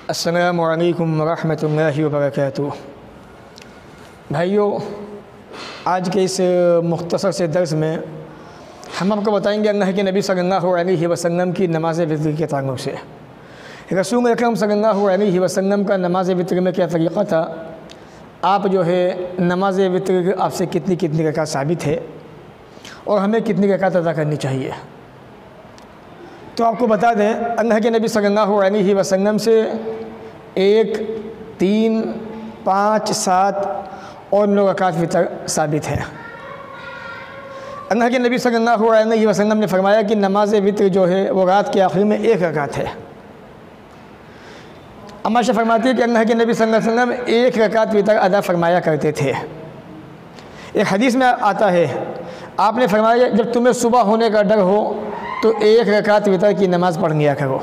السلام علیکم ورحمۃ اللہ وبرکاتہ۔ بھائیو، آج کے اس مختصر سے درس میں ہم آپ کو بتائیں گے اللہ کے نبی صلی اللہ علیہ وسلم کی نماز وتر کے تعلق سے۔ رسول اکرم صلی اللہ علیہ وسلم کا نماز وتر میں کیا طریقہ تھا، آپ جو ہے نماز وتر آپ سے کتنی رکعت ثابت ہے اور ہمیں کتنی رکعت ادا کرنی چاہیے۔ تو آپ کو بتا دیں، اللہ کے نبی صلی اللہ علیہ وسلم سے 1، 3، 5، 7 اور 9 رکعت وتر ثابت ہے۔ اللہ کے نبی صلی اللہ علیہ وسلم نے فرمایا کہ نماز وتر جو ہے وہ رات کے آخر میں 1 رکعت ہے۔ اما عائشہ فرماتی ہے کہ اللہ کے نبی صلی اللہ علیہ وسلم 1 رکعت وتر ادا فرمایا کرتے تھے۔ ایک حدیث میں آتا ہے، آپ نے فرمایا جب تمہیں صبح ہونے کا ڈر ہو تو 1 رکعت وتر کی نماز پڑھ لیا کرو۔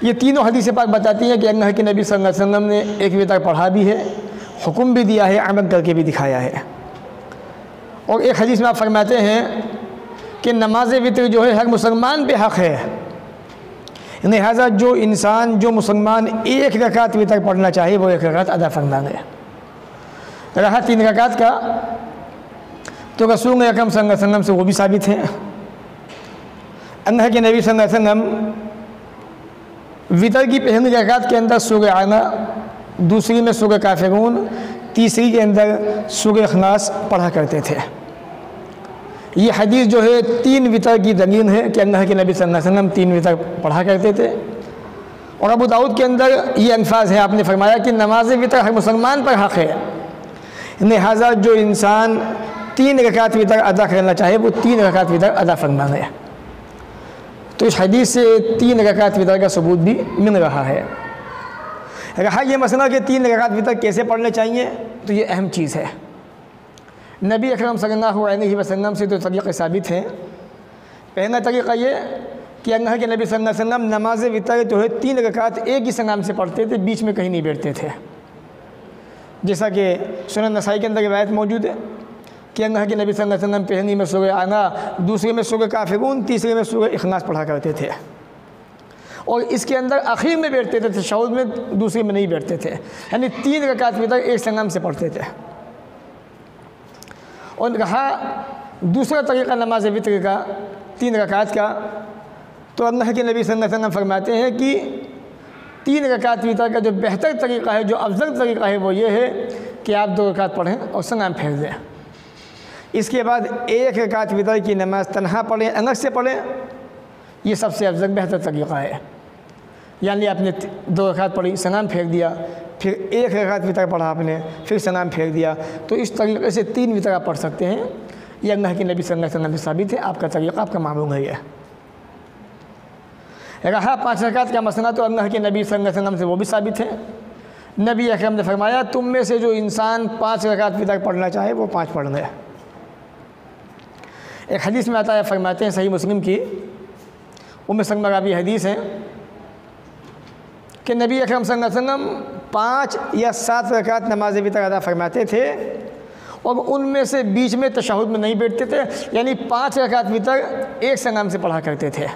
یہ تینوں حدیث پاک بتاتی ہیں کہ اللہ کے نبی صلی اللہ علیہ وسلم نے 1 وتر پڑھا بھی ہے، حکم بھی دیا ہے، عمل کر کے بھی دکھایا ہے۔ اور ایک حدیث میں آپ فرماتے ہیں کہ نماز وتر جو ہے ہر مسلمان پہ حق ہے، لہذا جو مسلمان 1 رکعت وتر پڑھنا چاہے وہ 1 رکعت ادا فرما لے۔ رہا 3 رکعت کا، تو رسول اکرم صلی اللہ علیہ وسلم سے وہ بھی ثابت ہے۔ اللہ کے نبی صلی اللہ علیہ وسلم وتر کی پہلی رکعت کے اندر سورہ اعلیٰ، دوسری میں سورہ کافرون، تیسری کے اندر سورہ اخلاص پڑھا کرتے تھے۔ یہ حدیث جو ہے 3 وتر کی دلیل ہے کہ اللہ کے نبی صلی اللہ علیہ وسلم 3 وتر پڑھا کرتے تھے۔ اور ابو داؤد کے اندر یہ الفاظ ہے، آپ نے فرمایا کہ نماز وتر ہر مسلمان پر حق ہے، لہذا جو انسان 3 رکعت وتر ادا کرنا چاہے وہ 3 رکعت وتر ادا فرما لے۔ تو اس حدیث سے 3 رکعت وتر کا ثبوت بھی مل رہا ہے۔ رہا یہ مسئلہ کہ 3 رکعت وتر کیسے پڑھنے چاہیے، تو یہ اہم چیز ہے۔ نبی اکرم صلی اللہ علیہ وسلم سے تو طریقے ثابت ہیں۔ پہلا طریقہ یہ کہ اللہ کے نبی صلی اللہ علیہ وسلم نماز وتر جو ہے 3 رکعت ایک ہی سلام سے پڑھتے تھے، بیچ میں کہیں نہیں بیٹھتے تھے، جیسا کہ سنن نسائی کے اندر روایت موجود ہے کہ اللہ کے نبی صلی اللہ علیہ وسلم پہلی میں سورہ اعلیٰ، دوسری میں سورہ کافرون، تیسری میں سورہ اخلاص پڑھا کرتے تھے، اور اس کے اندر آخر میں بیٹھتے تھے، تشہد میں دوسری میں نہیں بیٹھتے تھے، یعنی 3 رکعت وتر ایک سلام سے پڑھتے تھے۔ اور رہا دوسرا طریقہ نماز وتر کا 3 رکعت کا، تو اللہ کے نبی صلی اللہ علیہ وسلم فرماتے ہیں کہ 3 رکعت وتر کا جو بہتر طریقہ ہے، جو افضل طریقہ ہے، وہ یہ ہے کہ آپ 2 رکعت پڑھیں اور سلام پھیر دیں۔ اس کے بعد 1 رکعت وتر کی نماز تنہا پڑھیں، الگ سے پڑھیں، یہ سب سے افضل بہتر طریقہ ہے۔ یعنی آپ نے 2 رکعت پڑھی، سلام پھیر دیا، پھر 1 رکعت وتر پڑھا آپ نے، پھر سلام پھیر دیا، تو اس طریقے سے 3 وتر آپ پڑھ سکتے ہیں۔ یہ اللہ کے نبی صلی اللہ علیہ وسلم سے ثابت ہے، آپ کا طریقہ، آپ کا معمول ہے۔ رہا 5 رکعت کا مسئلہ، تو اللہ کے نبی صلی اللہ علیہ وسلم سے وہ بھی ثابت ہے۔ نبی اکرم نے فرمایا تم میں سے جو انسان 5 رکعت وتر پڑھنا چاہے وہ 5 پڑھ لے۔ ایک حدیث میں آتا ہے، فرماتے ہیں صحیح مسلم کی ام سلمہ راوی حدیث ہے کہ نبی اکرم صلی اللہ علیہ وسلم 5 یا 7 رکعت نماز وتر ادا فرماتے تھے، اور ان میں سے بیچ میں تشہد میں نہیں بیٹھتے تھے، یعنی 5 رکعت وتر ایک سلام سے پڑھا کرتے تھے۔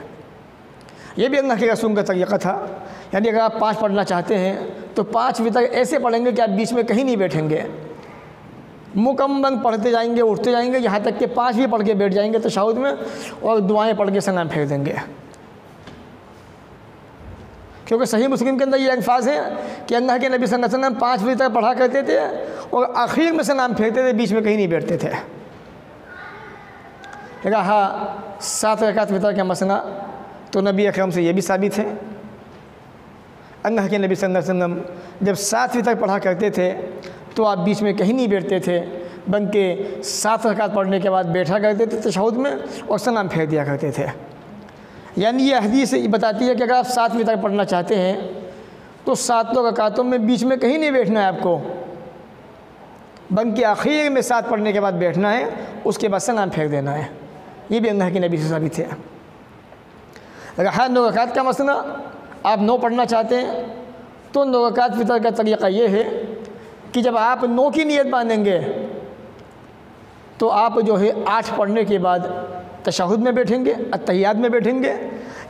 یہ بھی اللہ کے رسول کا طریقہ تھا، یعنی اگر آپ 5 پڑھنا چاہتے ہیں تو 5 وتر ایسے پڑھیں گے کہ آپ بیچ میں کہیں نہیں بیٹھیں گے، مکمل پڑھتے جائیں گے، اٹھتے جائیں گے، یہاں تک کہ 5 بھی پڑھ کے بیٹھ جائیں گے تشہد میں، اور دعائیں پڑھ کے سلام پھیر دیں گے۔ کیونکہ صحیح مسلم کے اندر یہ الفاظ ہیں کہ اللہ کے نبی صلی اللہ علیہ وسلم 5 وتر پڑھا کرتے تھے اور آخر میں سلام پھیرتے تھے، بیچ میں کہیں نہیں بیٹھتے تھے۔ رہا 7 رکعت وتر کا مسئلہ، تو نبی اکرم سے یہ بھی ثابت ہے۔ اللہ کے نبی صلی اللہ علیہ وسلم جب 7 وتر پڑھا کرتے تھے تو آپ بیچ میں کہیں نہیں بیٹھتے تھے، بلکہ 7 رکعت پڑھنے کے بعد بیٹھا کرتے تھے تشہد میں اور سلام پھیر دیا کرتے تھے۔ یعنی یہ حدیث بتاتی ہے کہ اگر آپ 7 وتر پڑھنا چاہتے ہیں تو 7 رکعتوں میں بیچ میں کہیں نہیں بیٹھنا ہے آپ کو، بلکہ آخر میں 7 پڑھنے کے بعد بیٹھنا ہے، اس کے بعد سلام پھیر دینا ہے۔ یہ بھی اللہ کے نبی سے ثابت ہے۔ رہا 9 رکعت کا مسئلہ، آپ 9 پڑھنا چاہتے ہیں تو 9 رکعت وتر کا طریقہ یہ ہے کہ جب آپ 9 کی نیت باندھیں گے تو آپ جو ہے 8 پڑھنے کے بعد تشہد میں بیٹھیں گے، اتحیات میں بیٹھیں گے،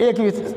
1